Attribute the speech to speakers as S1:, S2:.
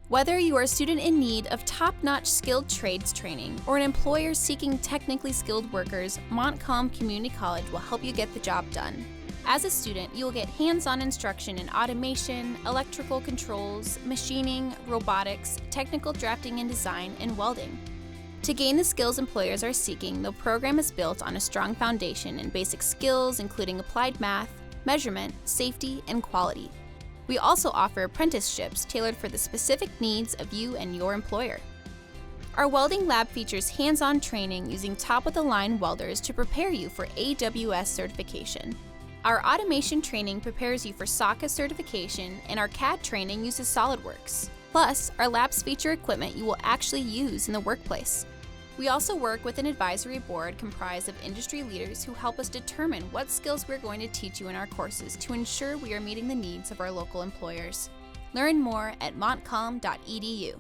S1: Whether you are a student in need of top-notch skilled trades training or an employer seeking technically skilled workers, Montcalm Community College will help you get the job done. As a student, you will get hands-on instruction in automation, electrical controls, machining, robotics, technical drafting and design, and welding. To gain the skills employers are seeking, the program is built on a strong foundation in basic skills including applied math, measurement, safety, and quality. We also offer apprenticeships tailored for the specific needs of you and your employer. Our welding lab features hands-on training using top-of-the-line welders to prepare you for AWS certification. Our automation training prepares you for SOCA certification, and our CAD training uses SolidWorks. Plus, our labs feature equipment you will actually use in the workplace. We also work with an advisory board comprised of industry leaders who help us determine what skills we're going to teach you in our courses to ensure we are meeting the needs of our local employers. Learn more at montcalm.edu.